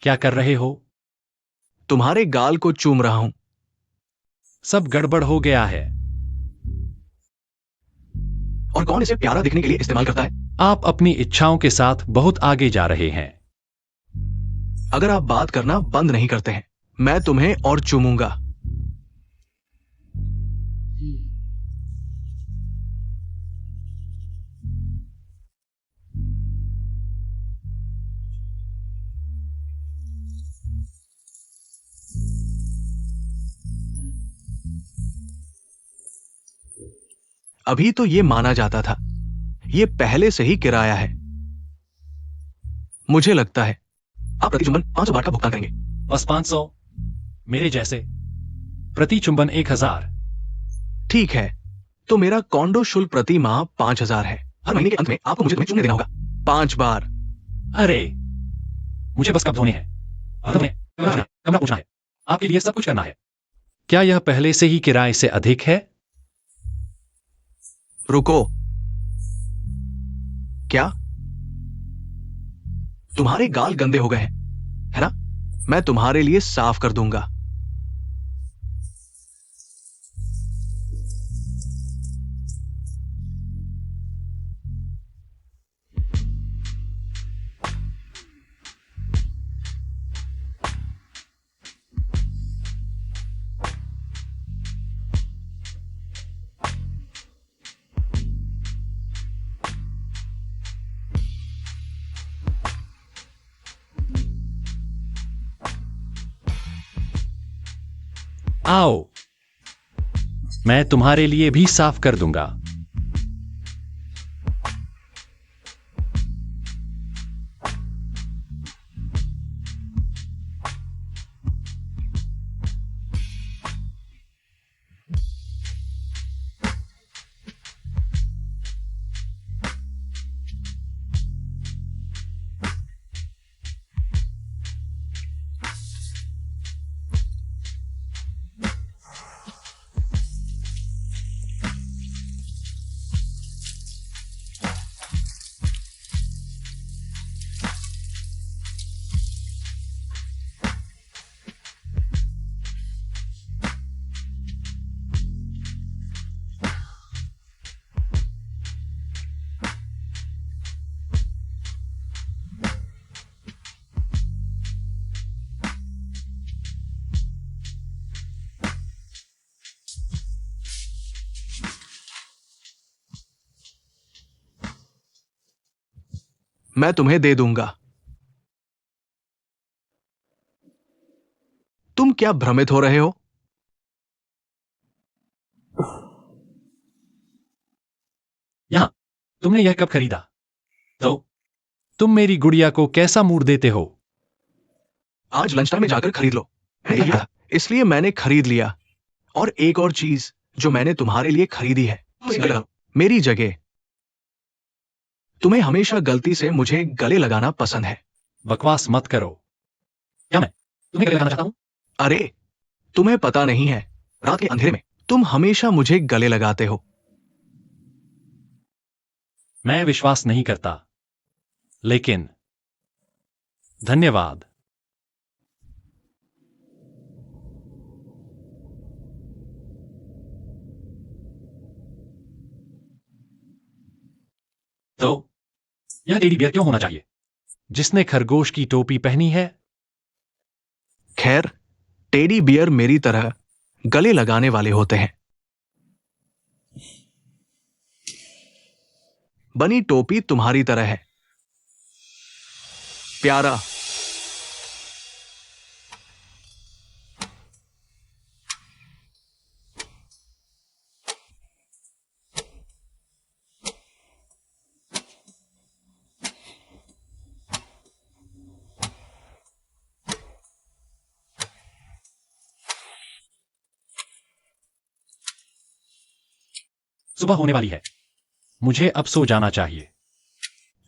क्या कर रहे हो? तुम्हारे गाल को चूम रहा हूं। सब गड़बड़ हो गया है। और कौन इसे प्यारा दिखने के लिए इस्तेमाल करता है? आप अपनी इच्छाओं के साथ बहुत आगे जा रहे हैं। अगर आप बात करना बंद नहीं करते हैं, मैं तुम्हें और चूमूंगा। अभी तो ये माना जाता था, ये पहले से ही किराया है। मुझे लगता है आप प्रति चुंबन 500 बार का भुगतान करेंगे। बस 500? मेरे जैसे? प्रति चुंबन 1000। ठीक है, तो मेरा कॉन्डो शुल्क प्रति माह 5000 है। हर महीने के अंत में आपको मुझे तुम्हें चूमने देना होगा 5 बार। अरे, मुझे बस कब धोने हैं, और तुम्हें कमरा पूछना है, आपके लिए सब कुछ करना है। क्या यह पहले से ही किराए से अधिक है? रुको, क्या तुम्हारे गाल गंदे हो गए हैं, है ना? मैं तुम्हारे लिए साफ कर दूंगा। आओ, मैं तुम्हारे लिए भी साफ कर दूंगा। मैं तुम्हें दे दूंगा। तुम क्या भ्रमित हो रहे हो? यहां, तुमने यह कब खरीदा? तो तुम मेरी गुड़िया को कैसा मूड देते हो? आज लंच टाइम में जाकर खरीद लो। मैंने यही कहा, इसलिए मैंने खरीद लिया। और एक और चीज जो मैंने तुम्हारे लिए खरीदी है, मेरी जगह। तुम्हें हमेशा गलती से मुझे गले लगाना पसंद है। बकवास मत करो। क्या मैं तुम्हें गले लगाना चाहता हूं? अरे, तुम्हें पता नहीं है, रात के अंधेरे में तुम हमेशा मुझे गले लगाते हो। मैं विश्वास नहीं करता, लेकिन धन्यवाद। तो यह टेडी बियर क्यों होना चाहिए, जिसने खरगोश की टोपी पहनी है? खैर, टेडी बियर मेरी तरह गले लगाने वाले होते हैं। बनी टोपी तुम्हारी तरह है, प्यारा। सुबह होने वाली है, मुझे अब सो जाना चाहिए।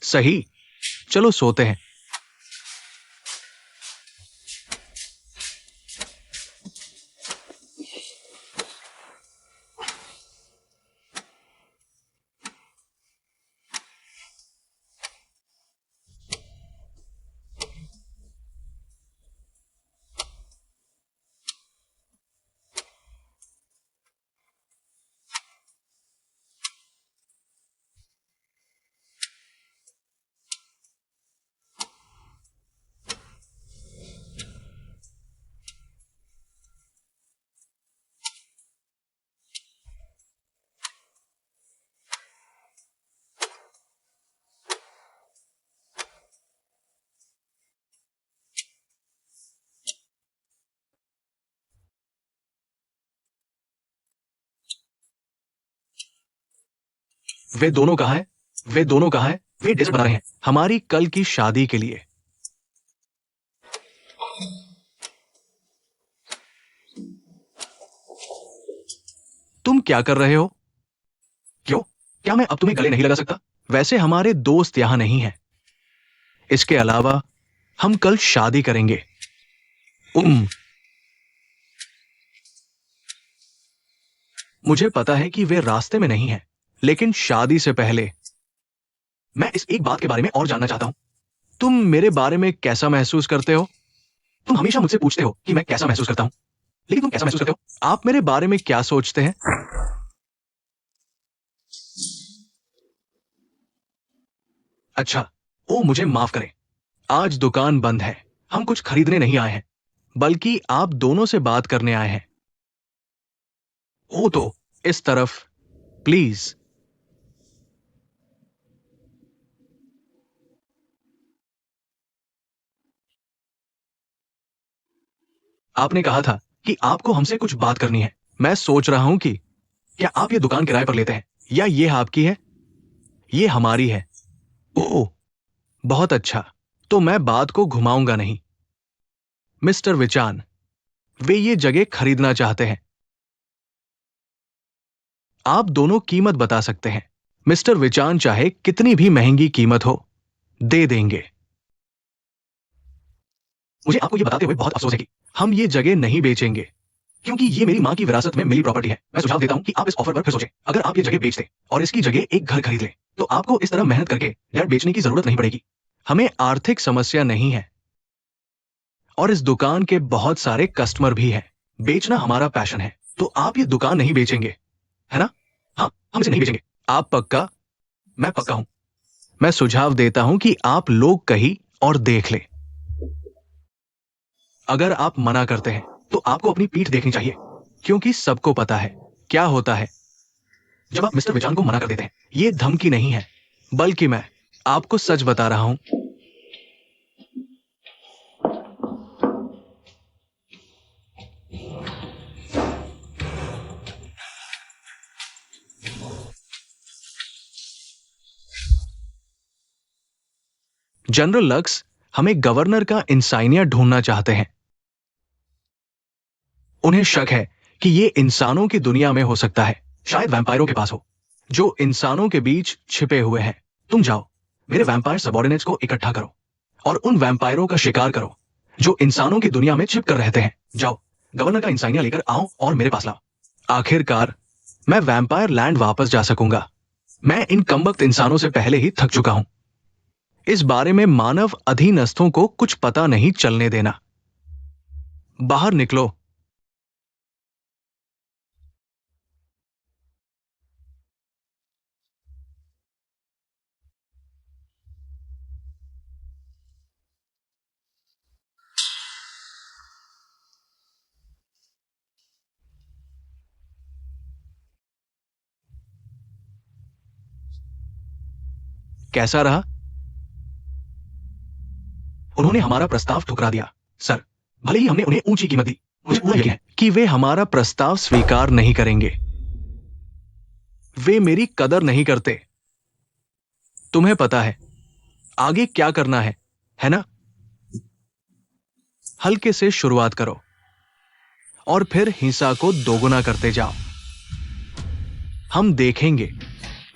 सही, चलो सोते हैं। वे दोनों कहाँ हैं? वे दोनों कहाँ हैं? वे डेजर्ट बना रहे हैं हमारी कल की शादी के लिए। तुम क्या कर रहे हो? क्यों? क्या मैं अब तुम्हें गले नहीं लगा सकता? वैसे हमारे दोस्त यहां नहीं हैं। इसके अलावा हम कल शादी करेंगे। मुझे पता है कि वे रास्ते में नहीं हैं, लेकिन शादी से पहले मैं इस एक बात के बारे में और जानना चाहता हूं। तुम मेरे बारे में कैसा महसूस करते हो? तुम हमेशा मुझसे पूछते हो कि मैं कैसा महसूस करता हूं, लेकिन तुम कैसा महसूस करते हो? आप मेरे बारे में क्या सोचते हैं? अच्छा, ओ मुझे माफ करें, आज दुकान बंद है। हम कुछ खरीदने नहीं आए हैं, बल्कि आप दोनों से बात करने आए हैं। ओ तो इस तरफ प्लीज। आपने कहा था कि आपको हमसे कुछ बात करनी है। मैं सोच रहा हूं कि क्या आप ये दुकान किराए पर लेते हैं या ये आपकी है? ये हमारी है। ओह, बहुत अच्छा। तो मैं बात को घुमाऊंगा नहीं। मिस्टर विचान, वे ये जगह खरीदना चाहते हैं। आप दोनों कीमत बता सकते हैं। मिस्टर विचान चाहे कितनी भी महंगी कीमत हो, दे देंगे। मुझे आपको ये बताते हुए बहुत अफसोस है कि हम ये जगह नहीं बेचेंगे, क्योंकि ये मेरी मां की विरासत में मिली प्रॉपर्टी है। मैं सुझाव देता हूं कि आप इस ऑफर पर फिर सोचें। अगर आप ये जगह बेच दें और इसकी जगह एक घर खरीद लें, तो आपको इस तरह मेहनत करके फ्लैट बेचने की जरूरत नहीं पड़ेगी। हमें आर्थिक समस्या नहीं है और इस दुकान के बहुत सारे कस्टमर भी हैं। बेचना हमारा पैशन है, तो आप ये दुकान नहीं बेचेंगे, है ना? हाँ, हम इसे नहीं बेचेंगे। आप पक्का? मैं पक्का हूं। मैं सुझाव देता हूं कि आप लोग कहीं और देख लें। अगर आप मना करते हैं, तो आपको अपनी पीठ देखनी चाहिए, क्योंकि सबको पता है क्या होता है जब आप मिस्टर विचान को मना कर देते हैं। ये धमकी नहीं है, बल्कि मैं आपको सच बता रहा हूं। जनरल लक्स हमें गवर्नर का इंसानिया ढूंढना चाहते हैं। उन्हें शक है कि ये इंसानों की दुनिया में हो सकता है, शायद वैम्पायरों के पास हो, जो इंसानों के बीच छिपे हुए हैं। तुम जाओ, मेरे वैम्पायर सबॉर्डिनेट्स को इकट्ठा करो और उन वैम्पायरों का शिकार करो जो इंसानों की दुनिया में छिप कर रहते हैं। जाओ, गवर्नर का इंसानिया लेकर आओ और मेरे पास लाओ। आखिरकार मैं वैम्पायर लैंड वापस जा सकूंगा। मैं इन कमबख्त इंसानों से पहले ही थक चुका हूं। इस बारे में मानव अधीनस्थों को कुछ पता नहीं चलने देना। बाहर निकलो। कैसा रहा? उन्होंने हमारा प्रस्ताव ठुकरा दिया, सर। भले ही हमने उन्हें ऊंची कीमत दी, मुझे पूरा यकीन है कि वे हमारा प्रस्ताव स्वीकार नहीं करेंगे। वे मेरी कदर नहीं करते। तुम्हें पता है आगे क्या करना है ना? हल्के से शुरुआत करो और फिर हिंसा को दोगुना करते जाओ। हम देखेंगे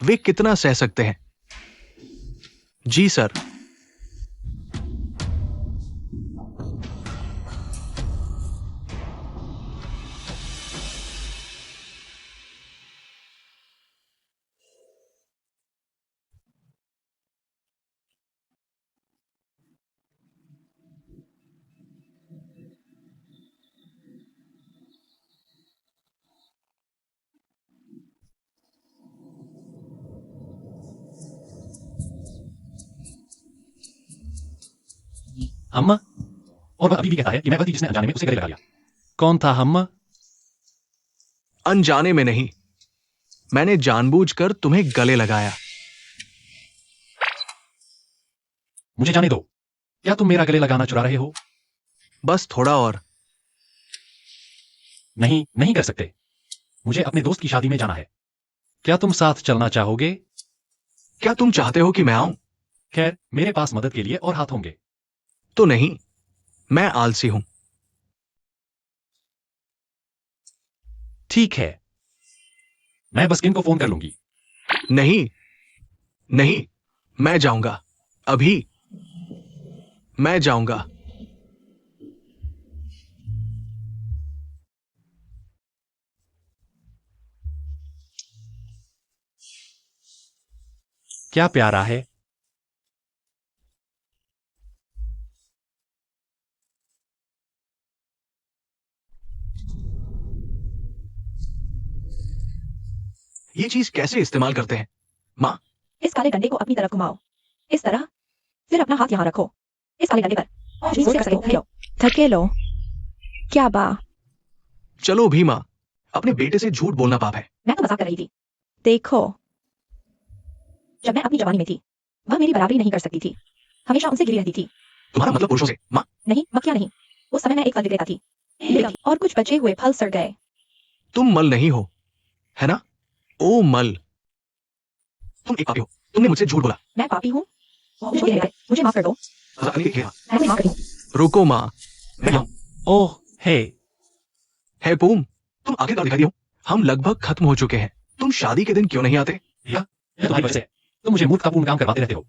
वे कितना सह सकते हैं। जी सर। हम्मा? और वह अभी भी कहता है कि मैं वह थी जिसने अनजाने में उसे गले लगा लिया। कौन था हम्मा? अनजाने में नहीं, मैंने जानबूझकर तुम्हें गले लगाया। मुझे जाने दो। क्या तुम मेरा गले लगाना चुरा रहे हो? बस थोड़ा और। नहीं, नहीं कर सकते। मुझे अपने दोस्त की शादी में जाना है। क्या तुम साथ चलना चाहोगे? क्या तुम चाहते हो कि मैं आऊं? खैर, मेरे पास मदद के लिए और हाथ होंगे। तो नहीं, मैं आलसी हूं। ठीक है, मैं बस किन को फोन कर लूंगी। नहीं, नहीं, मैं जाऊंगा। अभी मैं जाऊंगा। क्या प्यारा है। ये चीज कैसे इस्तेमाल करते हैं? माँ, इस काले डंडे को अपनी तरफ घुमाओ, इस तरह। फिर अपना हाथ यहाँ रखो, इस काले डंडे पर। जिससे कर सको धकेलो। क्या बा? चलो भीमा, अपने बेटे से झूठ बोलना पाप है। मैं तो मजाक कर रही थी। देखो, जब मैं अपनी जवानी में थी, वह मेरी बराबरी नहीं कर सकती थी, हमेशा उनसे गिरी रहती थी। तुम्हारा मतलब पुरुषों से? माँ, नहीं, मक्खियां नहीं। उस समय मैं एक फल विक्रेता थी, और कुछ बचे हुए फल सड़ गए। तुम मल नहीं हो, है ना? ओ मल, तुम एक पापी हो। तुमने मुझसे झूठ बोला। मैं पापी हूँ? मुझे माफ कर दो। मजाक करने के लिए कहा। मैं तुम्हें माफ करूँ। रुको माँ, मैं यहाँ हूं। ओह हे, है पूम, तुम आखिरकार दिखाई दी हो। हम लगभग खत्म हो चुके हैं। तुम शादी के दिन क्यों नहीं आते? यह तुम्हारी वजह से है। तुम मुझे मूर्खतापूर्ण काम करवाते रहते हो।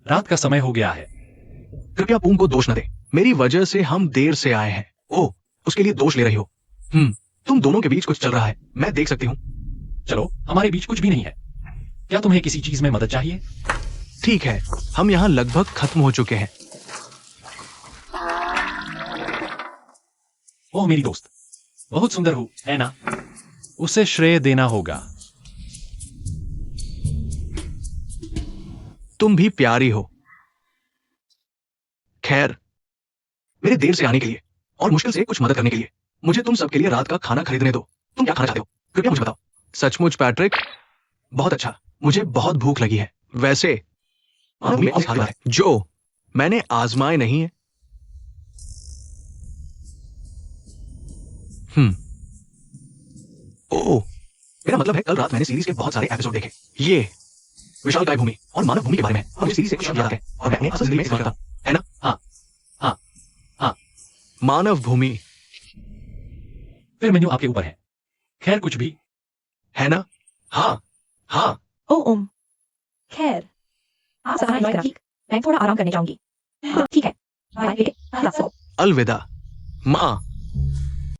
रात का समय हो गया है। कृपया पूम को दोष न दे। मेरी वजह से हम देर से आए हैं। ओह, उसके लिए दोष ले रही हो। तुम दोनों के बीच कुछ चल रहा है, मैं देख सकती हूँ। चलो, हमारे बीच कुछ भी नहीं है। क्या तुम्हें किसी चीज में मदद चाहिए? ठीक है, हम यहाँ लगभग खत्म हो चुके हैं। ओह मेरी दोस्त, बहुत सुंदर हो, है ना? उसे श्रेय देना होगा। तुम भी प्यारी हो। खैर, मेरे देर से आने के लिए और मुश्किल से कुछ मदद करने के लिए मुझे तुम सबके लिए रात का खाना खरीदने दो। तुम क्या खाना चाहते हो? कृपया मुझे बताओ। सचमुच पैट्रिक, बहुत अच्छा। मुझे बहुत भूख लगी है। वैसे मानव में खाना है जो मैंने आजमाए नहीं है। ओह, मेरा मतलब है कल रात मैंने सीरीज के बहुत सारे एपिसोड देखे। ये विशालकाय भूमि और मानव भूमि के बारे में और मुझे सीरीज से कुछ शब्द याद है और मैं उन्हें असल जिंदगी में इस्तेमाल करता हूं, है ना? हाँ, मानव भूमि, फिर मेन्यू आपके ऊपर है। खैर कुछ भी। है ना? हाँ। ओ खैर, आप सब खाना enjoy, ठीक? मैं थोड़ा आराम करने जाऊंगी। ठीक है, बाय बेटे, अलविदा। अलविदा माँ।